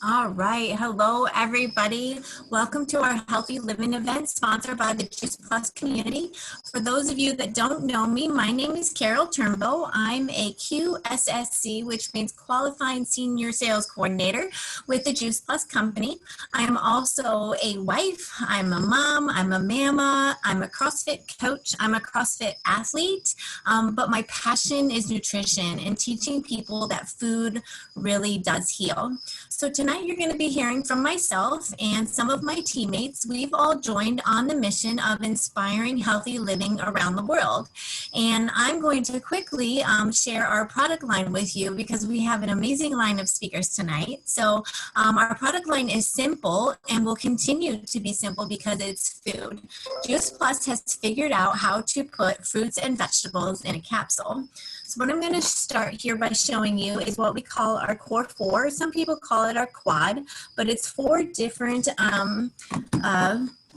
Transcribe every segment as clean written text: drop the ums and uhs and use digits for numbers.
All right. Hello, everybody. Welcome to our Healthy Living event sponsored by the Juice Plus community. For those of you that don't know me, my name is Carole Turnbo. I'm a QSSC, which means Qualifying Senior Sales Coordinator with the Juice Plus company. I'm also a wife. I'm a mom. I'm a mama. I'm a CrossFit coach. I'm a CrossFit athlete. But my passion is nutrition and teaching people that food really does heal. So tonight you're going to be hearing from myself and some of my teammates. We've all joined on the mission of inspiring healthy living around the world. And I'm going to quickly share our product line with you because we have an amazing line of speakers tonight. So our product line is simple and will continue to be simple because it's food. Juice Plus has figured out how to put fruits and vegetables in a capsule. So what I'm going to start here by showing you is what we call our core four. Some people call it our quad, but it's 4 different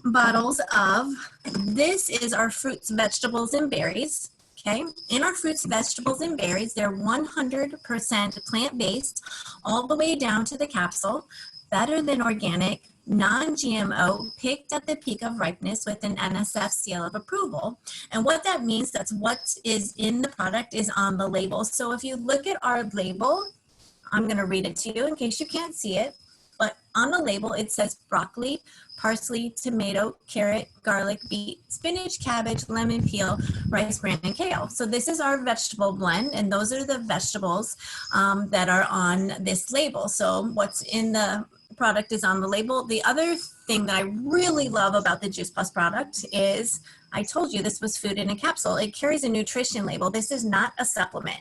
bottles of, this is our fruits, vegetables, and berries. Okay, in our fruits, vegetables, and berries, they're 100% plant-based all the way down to the capsule, better than organic, non-GMO, picked at the peak of ripeness with an NSF seal of approval. And what that means, that's what is in the product is on the label. So if you look at our label, I'm going to read it to you in case you can't see it, but on the label it says broccoli, parsley, tomato, carrot, garlic, beet, spinach, cabbage, lemon peel, rice bran, and kale. So this is our vegetable blend, and those are the vegetables that are on this label. So what's in the product is on the label. The other thing that I really love about the Juice Plus product is, I told you this was food in a capsule. It carries a nutrition label. This is not a supplement.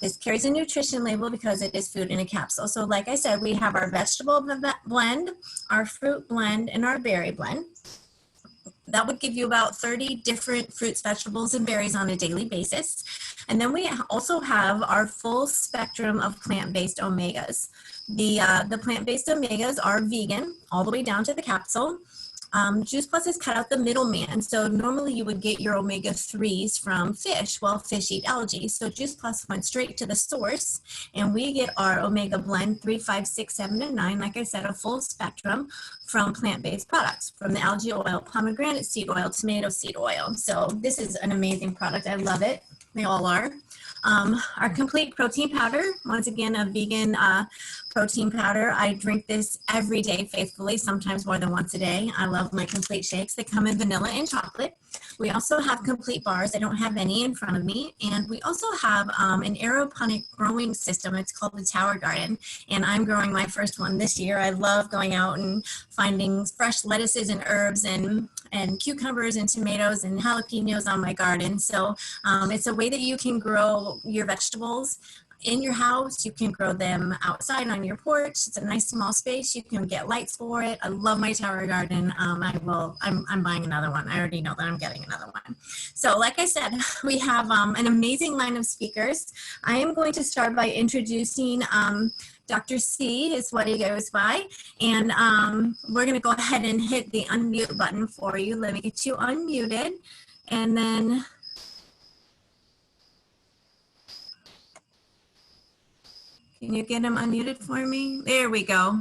This carries a nutrition label because it is food in a capsule. So like I said, we have our vegetable blend, our fruit blend, and our berry blend. That would give you about 30 different fruits, vegetables, and berries on a daily basis. And then we also have our full spectrum of plant-based omegas. The plant-based omegas are vegan all the way down to the capsule. Juice Plus has cut out the middleman. So normally you would get your omega-3s from fish. Well, fish eat algae. So Juice Plus went straight to the source, and we get our omega blend 3, 5, 6, 7, and 9. Like I said, a full spectrum from plant-based products, from the algae oil, pomegranate seed oil, tomato seed oil. So this is an amazing product. I love it. They all are. Our complete protein powder, once again, a vegan protein powder. I drink this every day faithfully, sometimes more than once a day. I love my complete shakes. They come in vanilla and chocolate. We also have complete bars. I don't have any in front of me. And we also have an aeroponic growing system. It's called the Tower Garden. And I'm growing my first one this year. I love going out and finding fresh lettuces and herbs and cucumbers and tomatoes and jalapenos on my garden. So it's a way that you can grow your vegetables in your house. You can grow them outside on your porch. It's a nice small space. You can get lights for it. I love my tower garden. I'm buying another one. I already know that I'm getting another one. So like I said, we have an amazing line of speakers. I am going to start by introducing Dr. C is what he goes by. And we're going to go ahead and hit the unmute button for you. Let me get you unmuted. And then can you get him unmuted for me? There we go.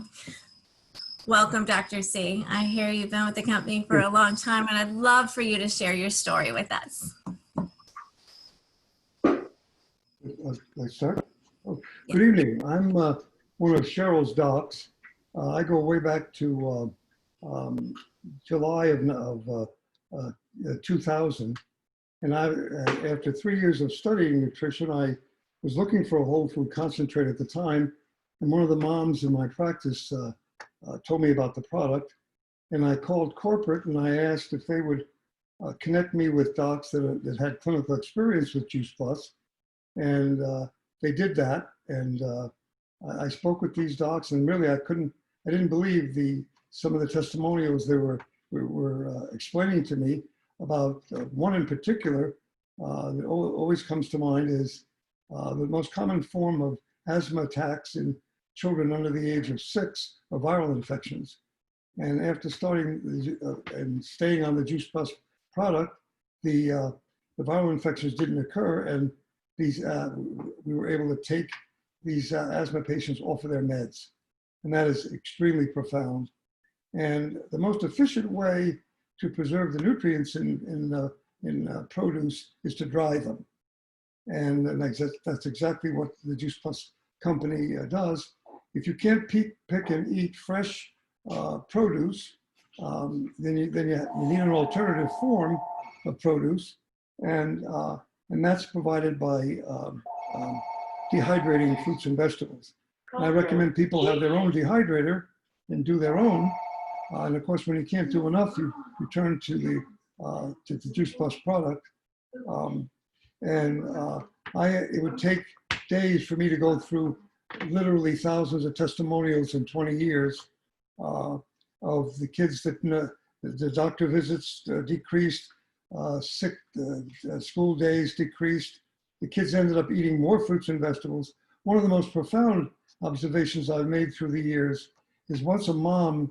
Welcome, Dr. C. I hear you've been with the company for a long time, and I'd love for you to share your story with us. Let's start. Oh, good evening. I'm one of Cheryl's docs. I go way back to July of 2000. And after 3 years of studying nutrition, I was looking for a whole food concentrate at the time. And one of the moms in my practice told me about the product. And I called corporate and I asked if they would connect me with docs that had clinical experience with Juice Plus. And they did that. And I spoke with these docs, and really I didn't believe some of the testimonials they were explaining to me about. One in particular that always comes to mind is the most common form of asthma attacks in children under the age of 6 are viral infections. And after starting and staying on the Juice Plus product, the viral infections didn't occur, and we were able to take these asthma patients off of their meds. and that is extremely profound. And the most efficient way to preserve the nutrients in produce is to dry them. And that's exactly what the Juice Plus company does. If you can't pick and eat fresh produce, then you need an alternative form of produce, and that's provided by dehydrating fruits and vegetables. And I recommend people have their own dehydrator and do their own. And of course, when you can't do enough, you turn to the Juice Plus product. It would take days for me to go through literally thousands of testimonials in 20 years of the kids that the doctor visits decreased, sick school days decreased. The kids ended up eating more fruits and vegetables. One of the most profound observations I've made through the years is once a mom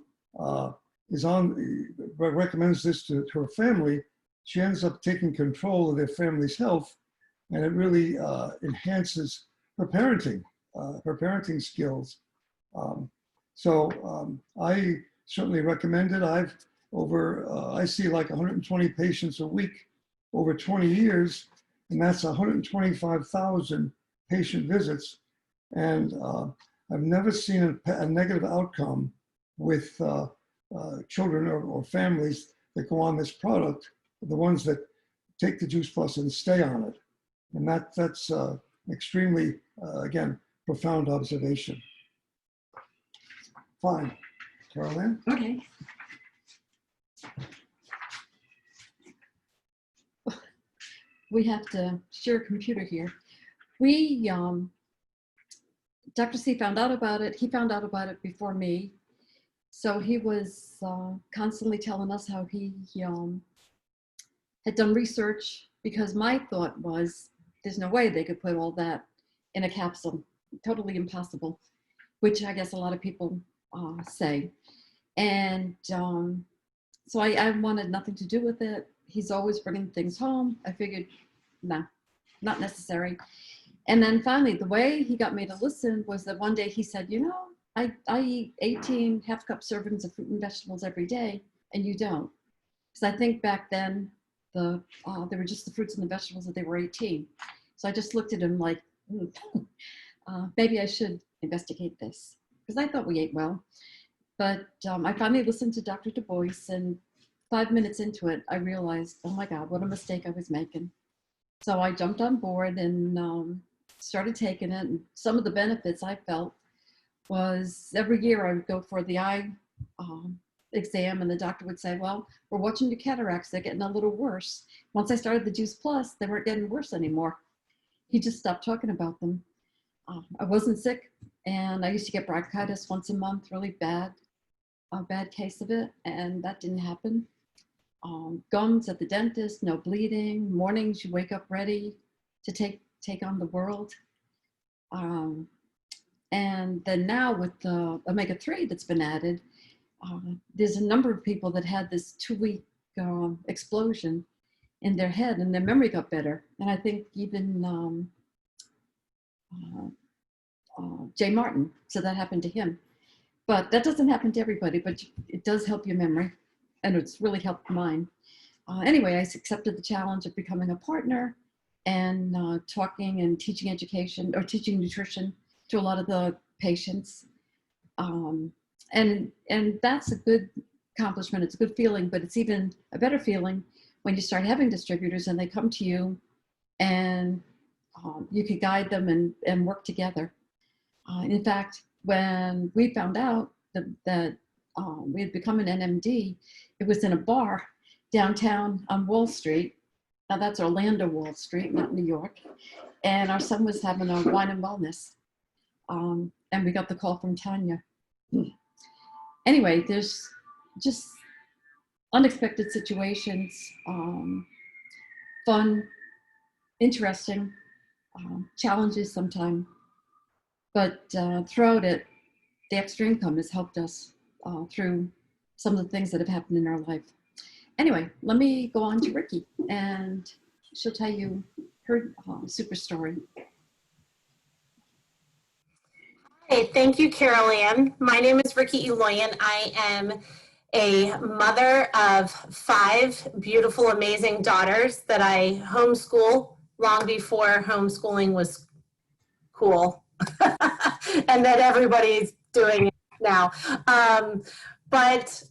recommends this to her family, she ends up taking control of their family's health, and it really enhances her parenting skills. I certainly recommend it. I see like 120 patients a week over 20 years, and that's 125,000 patient visits. And I've never seen a negative outcome with children or families that go on this product, the ones that take the Juice Plus and stay on it. And that's extremely, again, profound observation. Fine. Carol Ann? Okay. We have to share a computer here. Dr. C found out about it. He found out about it before me. So he was constantly telling us how he had done research, because my thought was there's no way they could put all that in a capsule. Totally impossible, which I guess a lot of people say. And so I wanted nothing to do with it. He's always bringing things home. I figured, no, not necessary. And then finally, the way he got me to listen was that one day he said, you know, I eat 18 half-cup servings of fruit and vegetables every day, and you don't. Because I think back then, they were just the fruits and the vegetables that they were 18. So I just looked at him like, maybe I should investigate this, because I thought we ate well. But I finally listened to Dr. Du Bois, and 5 minutes into it, I realized, oh my God, what a mistake I was making. So I jumped on board and started taking it. And some of the benefits I felt was every year I would go for the eye exam, and the doctor would say, well, we're watching your cataracts, they're getting a little worse. Once I started the Juice Plus, they weren't getting worse anymore. He just stopped talking about them. I wasn't sick, and I used to get bronchitis once a month, really bad, a bad case of it, and that didn't happen. Gums at the dentist, no bleeding. Mornings you wake up ready to take on the world. And then now with the omega-3 that's been added, there's a number of people that had this 2-week explosion in their head, and their memory got better. And I think even Jay Martin, so that happened to him. But that doesn't happen to everybody, but it does help your memory, and it's really helped mine. Anyway, I accepted the challenge of becoming a partner and talking and teaching education or teaching nutrition to a lot of the patients. And that's a good accomplishment. It's a good feeling, but it's even a better feeling when you start having distributors and they come to you and you can guide them and work together. In fact, when we found out that we had become an NMD, it was in a bar downtown on Wall Street. Now that's Orlando Wall Street, not New York. And our son was having a wine and wellness. And we got the call from Tanya. Anyway, there's just unexpected situations, fun, interesting, challenges sometimes. But throughout it, the extra income has helped us through some of the things that have happened in our life. Anyway, let me go on to Rikki, and she'll tell you her super story. Hey, thank you, Carol Ann. My name is Rikki Eloian. I am a mother of 5 beautiful, amazing daughters that I homeschool long before homeschooling was cool and that everybody's doing it now. But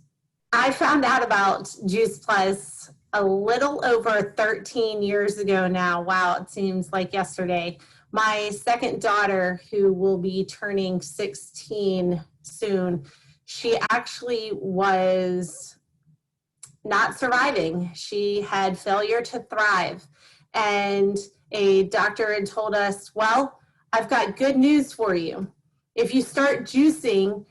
I found out about Juice Plus a little over 13 years ago now. Wow, it seems like yesterday. My second daughter, who will be turning 16 soon, she actually was not surviving. She had failure to thrive. And a doctor had told us, well, I've got good news for you. If you start juicing,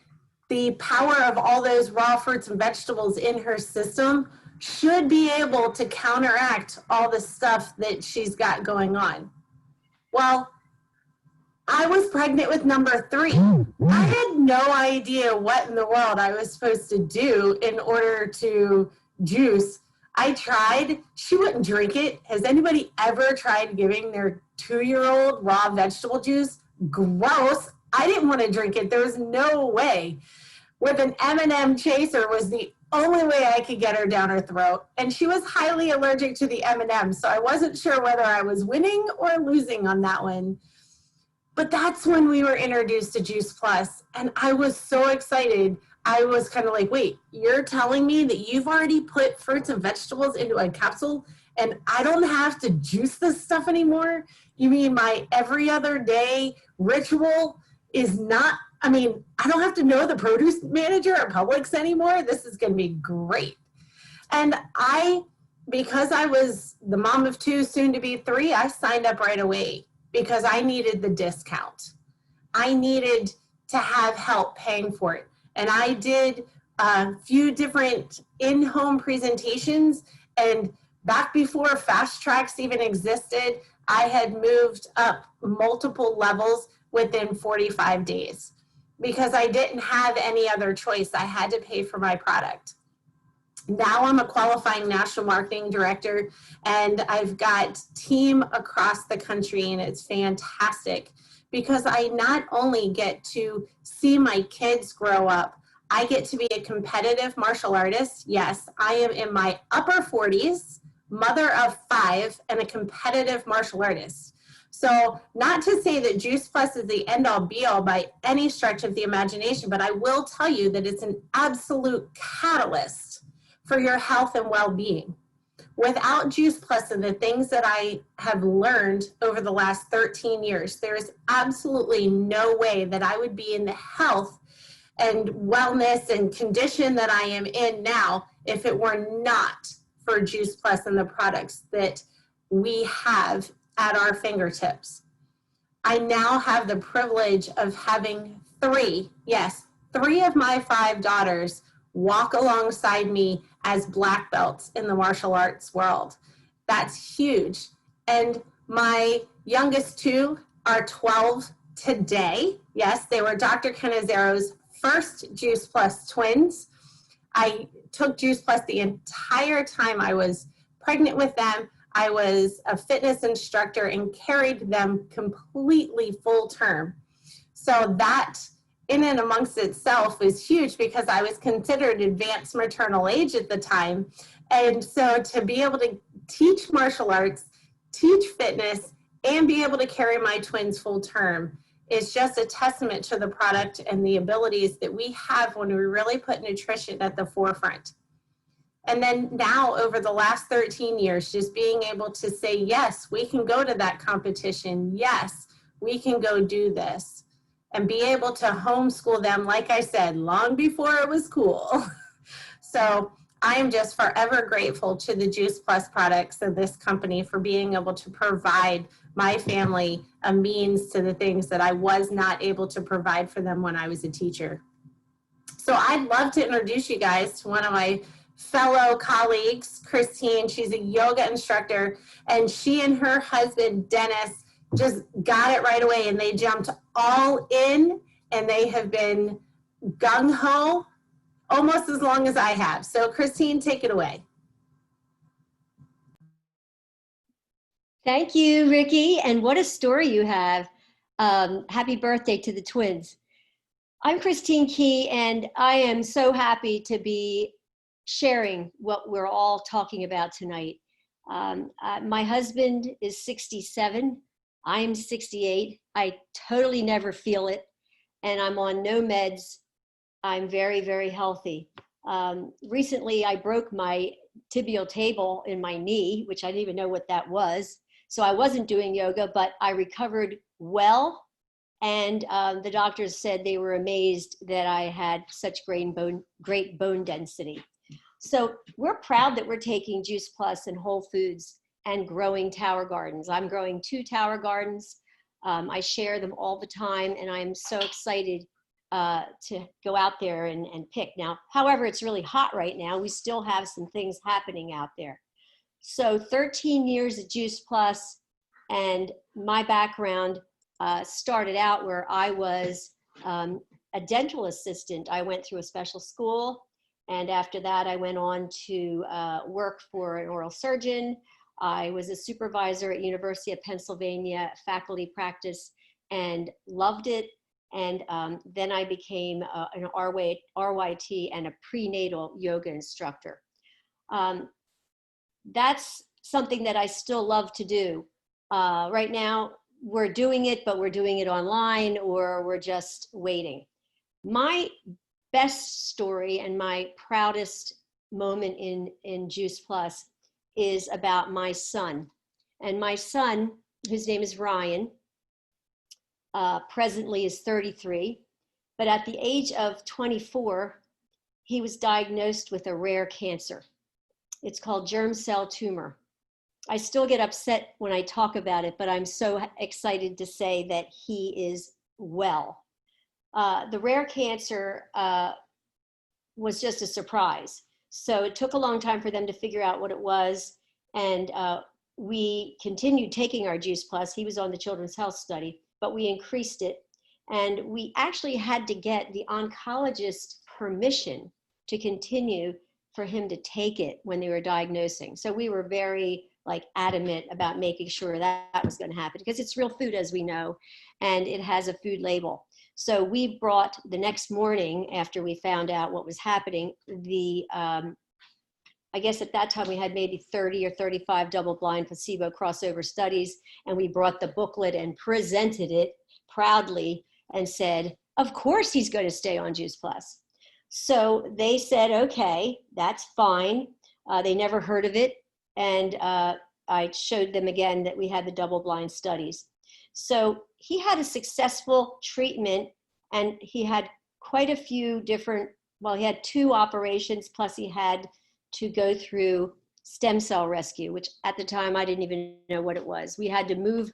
the power of all those raw fruits and vegetables in her system should be able to counteract all the stuff that she's got going on. Well, I was pregnant with number 3. I had no idea what in the world I was supposed to do in order to juice. I tried. She wouldn't drink it. Has anybody ever tried giving their 2-year-old raw vegetable juice? Gross. I didn't want to drink it. There was no way. With an M&M chaser was the only way I could get her down her throat. And she was highly allergic to the M&M, so I wasn't sure whether I was winning or losing on that one. But that's when we were introduced to Juice Plus, and I was so excited. I was kind of like, wait, you're telling me that you've already put fruits and vegetables into a capsule and I don't have to juice this stuff anymore? You mean my every other day ritual is not, I don't have to know the produce manager at Publix anymore? This is going to be great. And because I was the mom of 2, soon to be 3, I signed up right away because I needed the discount. I needed to have help paying for it. And I did a few different in-home presentations, and back before Fast Tracks even existed, I had moved up multiple levels within 45 days because I didn't have any other choice. I had to pay for my product. Now I'm a qualifying national marketing director, and I've got team across the country, and it's fantastic because I not only get to see my kids grow up, I get to be a competitive martial artist. Yes, I am in my upper 40s, mother of 5, and a competitive martial artist. So not to say that Juice Plus is the end all be all by any stretch of the imagination, but I will tell you that it's an absolute catalyst for your health and well-being. Without Juice Plus and the things that I have learned over the last 13 years, there is absolutely no way that I would be in the health and wellness and condition that I am in now if it were not for Juice Plus and the products that we have at our fingertips. I now have the privilege of having 3 of my 5 daughters walk alongside me as black belts in the martial arts world. That's huge. And my youngest 2 are 12 today. Yes, they were Dr. Cannizzaro's first Juice Plus twins. I took Juice Plus the entire time I was pregnant with them. I was a fitness instructor and carried them completely full term. So that in and amongst itself is huge because I was considered advanced maternal age at the time. And so to be able to teach martial arts, teach fitness, and be able to carry my twins full term is just a testament to the product and the abilities that we have when we really put nutrition at the forefront. And then now over the last 13 years, just being able to say, yes, we can go to that competition. Yes, we can go do this. And be able to homeschool them, like I said, long before it was cool. So I am just forever grateful to the Juice Plus products of this company for being able to provide my family a means to the things that I was not able to provide for them when I was a teacher. So I'd love to introduce you guys to one of my fellow colleagues, Christine. She's a yoga instructor, and she and her husband, Dennis, just got it right away, and they jumped all in, and they have been gung-ho almost as long as I have. So Christine, take it away. Thank you, Rikki. And what a story you have. Happy birthday to the twins. I'm Christine Key, and I am so happy to be sharing what we're all talking about tonight. My husband is 67. I'm 68. I totally never feel it, and I'm on no meds. I'm very, very healthy. Recently, I broke my tibial table in my knee, which I didn't even know what that was. So I wasn't doing yoga, but I recovered well. And the doctors said they were amazed that I had such great bone density. So we're proud that we're taking Juice Plus and Whole Foods and growing tower gardens. I'm growing 2 tower gardens. I share them all the time, and I'm so excited to go out there and pick. Now, however, it's really hot right now. We still have some things happening out there. So 13 years of Juice Plus, and my background started out where I was a dental assistant. I went through a special school, and after that I went on to work for an oral surgeon. I was a supervisor at University of Pennsylvania faculty practice and loved it. And then I became an RYT and a prenatal yoga instructor. That's something that I still love to do. Right now, we're doing it, but we're doing it online, or we're just waiting. My best story and my proudest moment in Juice Plus is about my son. And my son, whose name is Ryan, presently is 33, but at the age of 24, he was diagnosed with a rare cancer. It's called germ cell tumor. I still get upset when I talk about it, but I'm so excited to say that he is well. The rare cancer was just a surprise. So it took a long time for them to figure out what it was. And we continued taking our Juice Plus. He was on the Children's Health Study, but we increased it. And we actually had to get the oncologist's permission to continue for him to take it when they were diagnosing. So we were very adamant about making sure that was going to happen, because it's real food, as we know, and it has a food label. So we brought the next morning, after we found out what was happening, I guess at that time we had maybe 30 or 35 double-blind placebo crossover studies, and we brought the booklet and presented it proudly and said, of course he's going to stay on Juice Plus. So they said, okay, that's fine. They never heard of it. And I showed them again that we had the double-blind studies. So he had a successful treatment, and he had quite a few different, he had 2 operations, plus he had to go through stem cell rescue, which at the time I didn't even know what it was. We had to move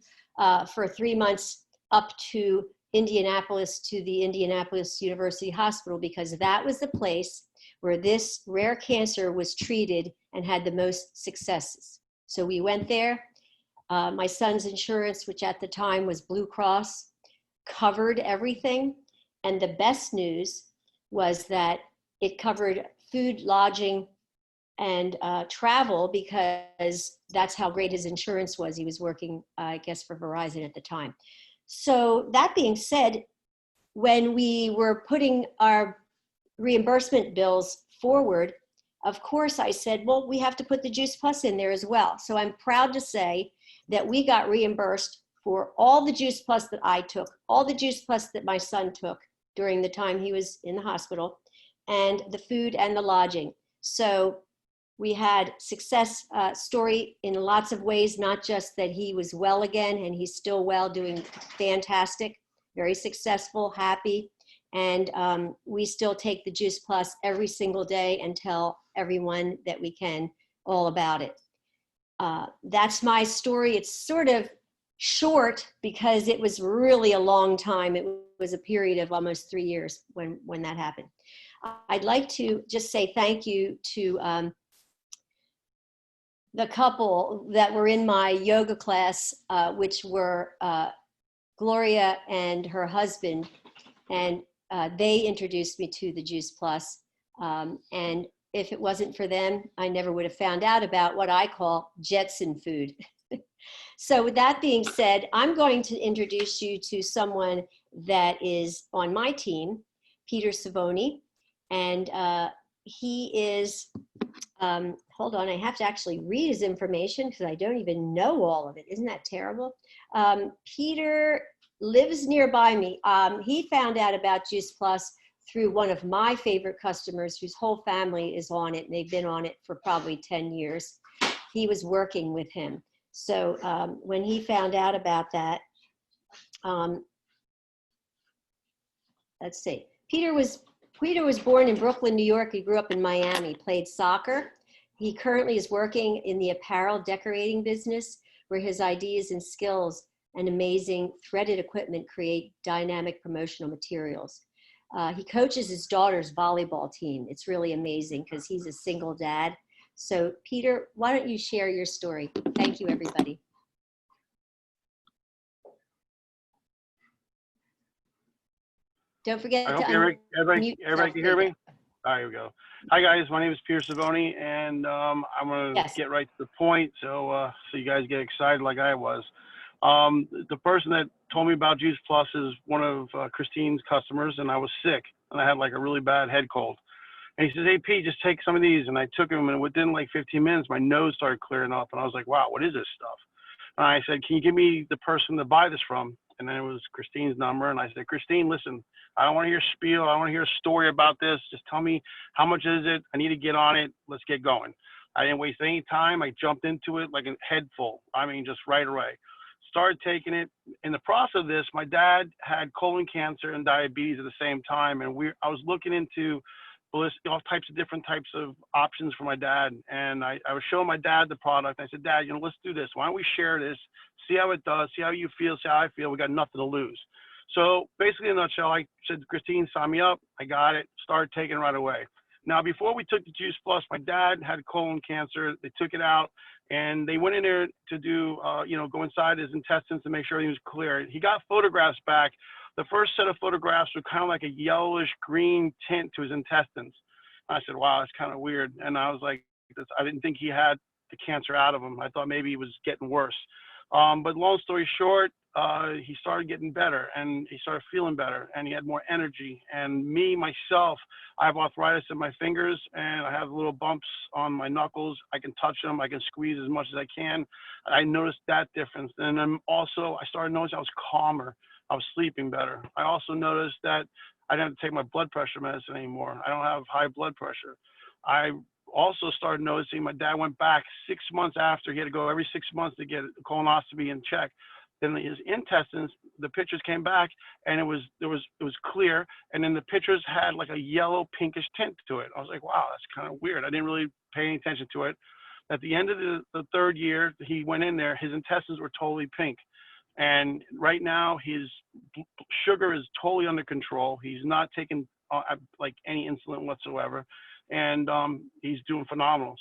for 3 months up to Indianapolis, to the Indianapolis University Hospital, because that was the place where this rare cancer was treated and had the most successes. So we went there. My son's insurance, which at the time was Blue Cross, covered everything. And the best news was that it covered food, lodging, and travel, because that's how great his insurance was. He was working, I guess, for Verizon at the time. So that being said, when we were putting our reimbursement bills forward, of course I said, well, we have to put the Juice Plus in there as well. So I'm proud to say that we got reimbursed for all the Juice Plus that I took, all the Juice Plus that my son took during the time he was in the hospital, and the food and the lodging. So we had success story in lots of ways, not just that he was well again, and he's still well, doing fantastic, very successful, happy. And we still take the Juice Plus every single day and tell everyone that we can all about it. That's my story. It's sort of short because it was really a long time. It was a period of almost 3 years when that happened. I'd like to just say thank you to the couple that were in my yoga class, which were Gloria and her husband, and they introduced me to the Juice Plus. And if it wasn't for them, I never would have found out about what I call Jetson food. So with that being said, I'm going to introduce you to someone that is on my team. Peter Cervone, and he is, hold on, I have to actually read his information because I don't even know all of it. Isn't that terrible? Peter lives nearby me. He found out about Juice Plus through one of my favorite customers whose whole family is on it, and they've been on it for probably 10 years. He was working with him. So when he found out about that, let's see, Peter was born in Brooklyn, New York. He grew up in Miami, played soccer. He currently is working in the apparel decorating business, where his ideas and skills and amazing threaded equipment create dynamic promotional materials. He coaches his daughter's volleyball team. It's really amazing because he's a single dad. So Peter, why don't you share your story? Thank you, everybody. Don't forget I to hope everybody yourself. can hear me. All right, here we go. Hi guys, my name is Peter Cervone, and I'm gonna Yes. get right to the point, so you guys get excited like I was. The person that told me about Juice Plus is one of Christine's customers, and I was sick, and I had like a really bad head cold. And he says, "Hey Pete, just take some of these," and I took them, and within like 15 minutes, my nose started clearing up, and I was like, "Wow, what is this stuff?" And I said, "Can you give me the person to buy this from?" And then it was Christine's number, and I said, "Christine, listen, I don't want to hear spiel. I don't want to hear a story about this. Just tell me how much is it? I need to get on it. Let's get going." I didn't waste any time. I jumped into it like a head full. I mean, just right away. Started taking it. In the process of this, my dad had colon cancer and diabetes at the same time, and I was looking into all types of different types of options for my dad. And I was showing my dad the product. I said, "Dad, let's do this. Why don't we share this? See how it does. See how you feel. See how I feel. We got nothing to lose." So basically, in a nutshell, I said, "Christine, sign me up." I got it. Started taking it right away. Now, before we took the Juice Plus, my dad had colon cancer. They took it out, and they went in there to do, go inside his intestines to make sure everything was clear. He got photographs back. The first set of photographs were kind of like a yellowish green tint to his intestines. I said, "Wow, that's kind of weird." And I was like, I didn't think he had the cancer out of him. I thought maybe he was getting worse. But long story short, he started getting better, and he started feeling better, and he had more energy. And myself, I have arthritis in my fingers, and I have little bumps on my knuckles. I can touch them. I can squeeze as much as I can. I noticed that difference. And then also, I started noticing I was calmer. I was sleeping better. I also noticed that I didn't have to take my blood pressure medicine anymore. I don't have high blood pressure. I also started noticing my dad went back 6 months after. He had to go every 6 months to get a colonoscopy and check. Then his intestines, the pictures came back, and it was clear. And then the pictures had like a yellow pinkish tint to it. I was like, wow, that's kind of weird. I didn't really pay any attention to it. At the end of the third year, he went in there. His intestines were totally pink. And right now, his sugar is totally under control. He's not taking like any insulin whatsoever. And he's doing phenomenal.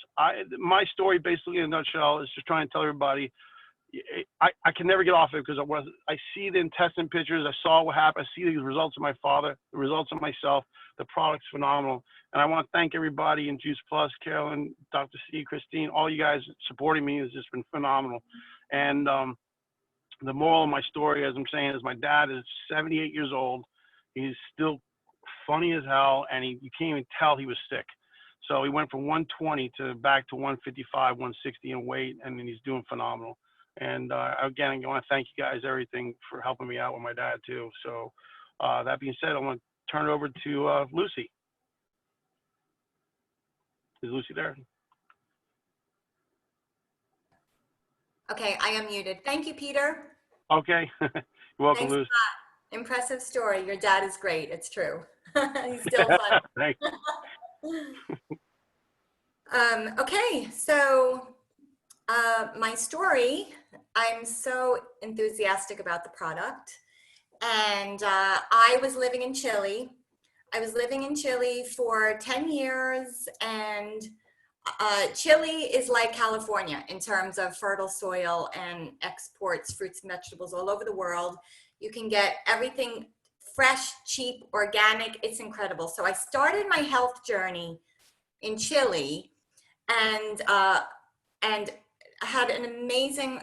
My story, basically in a nutshell, is just trying to tell everybody, I can never get off it, because I see the intestine pictures. I saw what happened. I see the results of my father, the results of myself. The product's phenomenal. And I want to thank everybody in Juice Plus, Carolyn, Dr. C, Christine, all you guys supporting me has just been phenomenal. And the moral of my story, as I'm saying, is my dad is 78 years old. He's still funny as hell, and you can't even tell he was sick. So he went from 120 back to 155, 160 in weight, and then he's doing phenomenal. And again, I want to thank you guys, everything, for helping me out with my dad too. So that being said, I want to turn it over to Lucy. Is Lucy there? Okay, I am muted. Thank you, Peter. Okay. You're welcome, Thanks Lucy. a lot. Impressive story. Your dad is great. It's true. He's still fun. Thanks. Okay, so my story, I'm so enthusiastic about the product. And I was living in Chile. I was living in Chile for 10 years, and Chile is like California in terms of fertile soil and exports fruits and vegetables all over the world. You can get everything fresh, cheap, organic. It's incredible. So I started my health journey in Chile, and had an amazing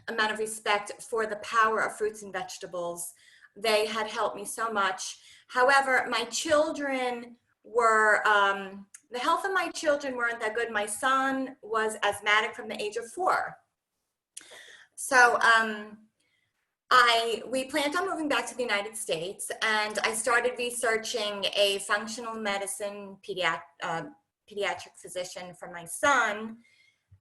amount of respect for the power of fruits and vegetables. They had helped me so much. However, my children were, the health of my children weren't that good. My son was asthmatic from the age of 4. So we planned on moving back to the United States, and I started researching a functional medicine pediatric physician for my son,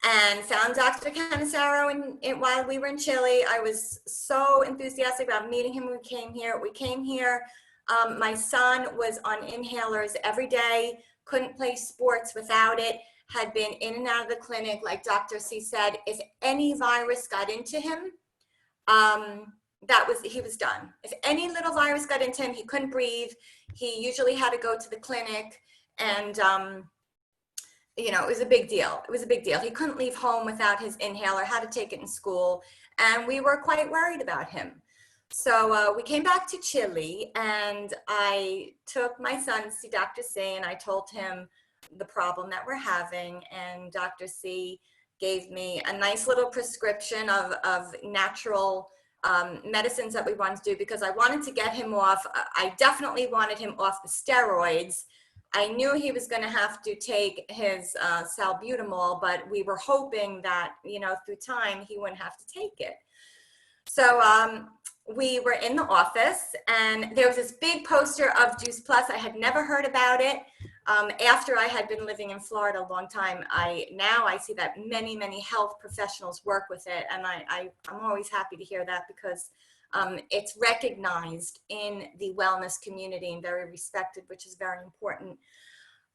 and found Dr. Cannizzaro while we were in Chile. I was so enthusiastic about meeting him when we came here. My son was on inhalers every day, couldn't play sports without it, had been in and out of the clinic. Like Dr. C said, if any virus got into him, he was done. If any little virus got into him, he couldn't breathe. He usually had to go to the clinic, and you know, it was a big deal. It was a big deal. He couldn't leave home without his inhaler, had to take it in school, and we were quite worried about him. So we came back to Chile, and I took my son to see Dr. C, and I told him the problem that we're having, and Dr. C gave me a nice little prescription of natural medicines that we wanted to do, because I wanted to get him off. I definitely wanted him off the steroids. I knew he was going to have to take his salbutamol, but we were hoping that, you know, through time he wouldn't have to take it. So we were in the office, and there was this big poster of Juice Plus. I had never heard about it. After I had been living in Florida a long time, now I see that many health professionals work with it, and I'm always happy to hear that, because it's recognized in the wellness community and very respected, which is very important.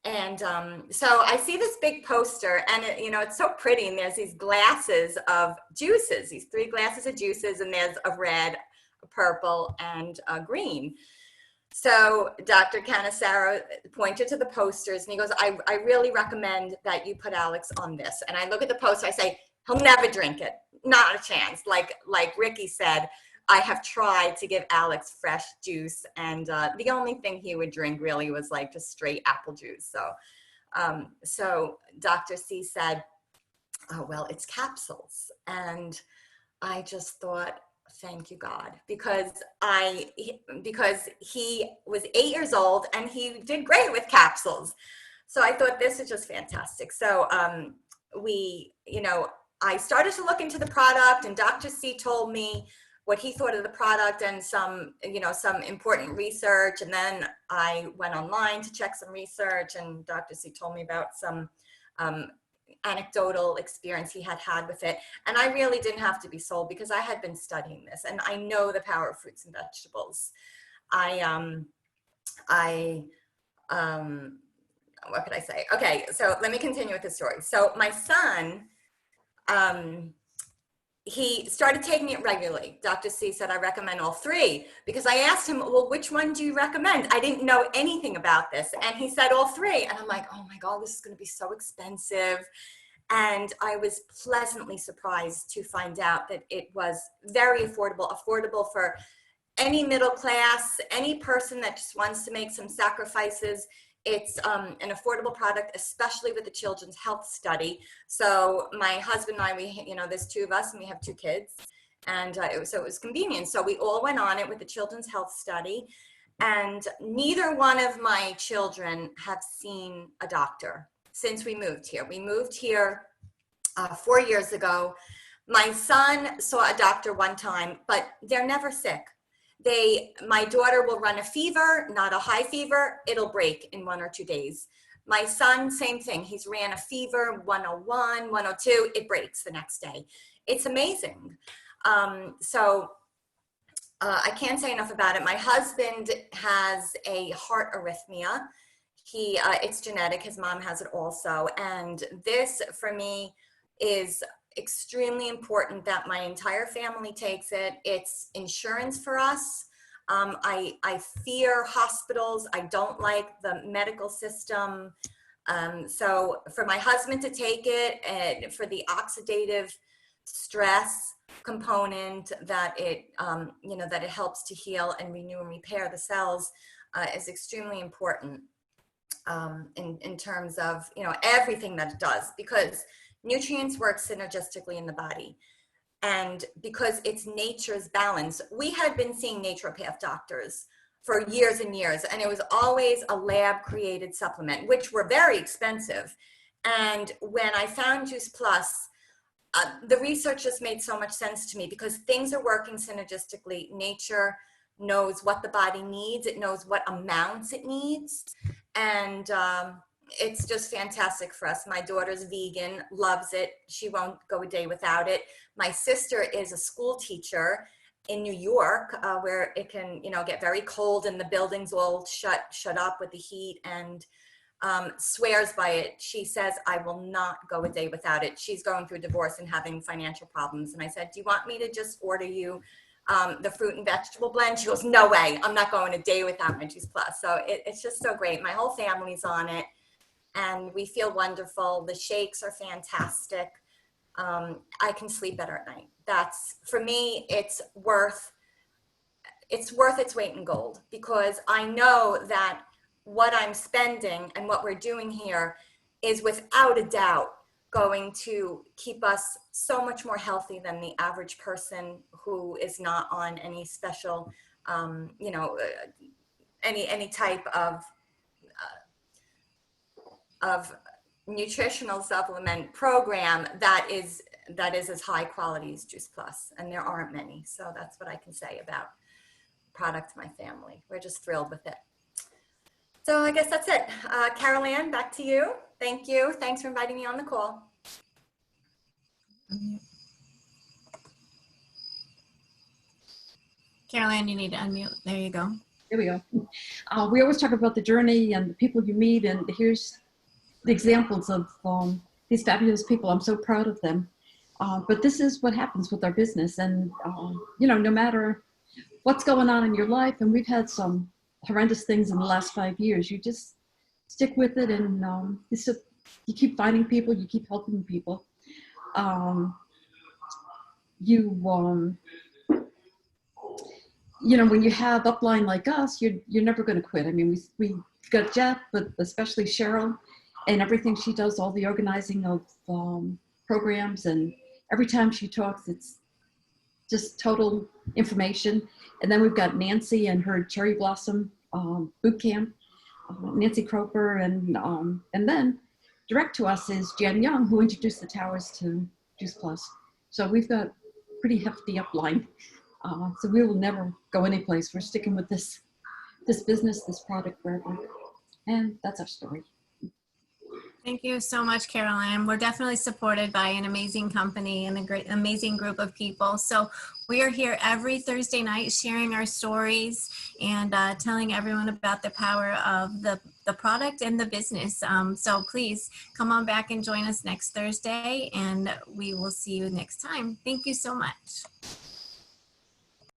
And so I see this big poster, and you know, it's so pretty, and there's these glasses of juices, these 3 glasses of juices, and there's a red, a purple, and a green. So Dr. Cannizzaro pointed to the posters, and he goes, I really recommend that you put Alex on this. And I look at the poster, I say, he'll never drink it, not a chance. Like Rikki said, I have tried to give Alex fresh juice, and the only thing he would drink really was like just straight apple juice. So, so Dr. C said, oh, well, it's capsules. And I just thought, thank you, God, because he was 8 years old and he did great with capsules. So I thought this is just fantastic. So I started to look into the product, and Dr. C told me what he thought of the product and some important research. And then I went online to check some research, and Dr. C told me about some anecdotal experience he had with it. And I really didn't have to be sold, because I had been studying this, and I know the power of fruits and vegetables. What could I say? Okay, so let me continue with the story. So my son, he started taking it regularly. Dr. C said, I recommend all 3, because I asked him, well, which one do you recommend? I didn't know anything about this. And he said all 3. And I'm like, oh my God, this is going to be so expensive. And I was pleasantly surprised to find out that it was very affordable for any middle class, any person that just wants to make some sacrifices. It's an affordable product, especially with the Children's Health Study. So my husband and I, there's 2 of us, and we have 2 kids, and so it was convenient. So we all went on it with the Children's Health Study, and neither one of my children have seen a doctor since we moved here. We moved here 4 years ago. My son saw a doctor one time, but they're never sick. My daughter will run a fever, not a high fever. It'll break in 1 or 2 days. My son, same thing. He's ran a fever, 101, 102. It breaks the next day. It's amazing. So I can't say enough about it. My husband has a heart arrhythmia. It's genetic. His mom has it also. And this, for me, is extremely important that my entire family takes it. It's insurance for us. I fear hospitals. I don't like the medical system. So for my husband to take it, and for the oxidative stress component that it helps to heal and renew and repair the cells, is extremely important in terms of everything that it does, because nutrients work synergistically in the body. And because it's nature's balance, we had been seeing naturopath doctors for years and years. And it was always a lab created supplement, which were very expensive. And when I found Juice Plus, the research just made so much sense to me because things are working synergistically. Nature knows what the body needs. It knows what amounts it needs. And it's just fantastic for us. My daughter's vegan, loves it. She won't go a day without it. My sister is a school teacher in New York, where it can, get very cold and the buildings all shut up with the heat, and swears by it. She says, I will not go a day without it. She's going through a divorce and having financial problems. And I said, do you want me to just order you the fruit and vegetable blend? She goes, no way, I'm not going a day without my Juice Plus. So it's just so great. My whole family's on it and we feel wonderful. The shakes are fantastic. I can sleep better at night. That's, for me, it's worth its weight in gold, because I know that what I'm spending and what we're doing here is without a doubt going to keep us so much more healthy than the average person who is not on any special, any type of nutritional supplement program that is as high quality as Juice Plus, and there aren't many. So that's what I can say about product to my family. We're just thrilled with it. So I guess that's it. Carol Ann, back to you. Thank you. Thanks for inviting me on the call. Carol Ann, you need to unmute. There you go. There we go. We always talk about the journey and the people you meet, and here's the examples of these fabulous people. I'm so proud of them. But this is what happens with our business. And, no matter what's going on in your life, and we've had some horrendous things in the last 5 years, you just stick with it, and you keep finding people, you keep helping people. When you have upline like us, you're never going to quit. I mean, we got Jeff, but especially Cheryl, and everything she does, all the organizing of programs, and every time she talks, it's just total information. And then we've got Nancy and her Cherry Blossom boot camp, Nancy Croper, and then direct to us is Jan Young, who introduced the towers to Juice Plus. So we've got pretty hefty upline. So we will never go anyplace. We're sticking with this business, this product forever. And that's our story. Thank you so much, Carol Ann. We're definitely supported by an amazing company and amazing group of people. So we are here every Thursday night sharing our stories and telling everyone about the power of the product and the business. So please come on back and join us next Thursday, and we will see you next time. Thank you so much.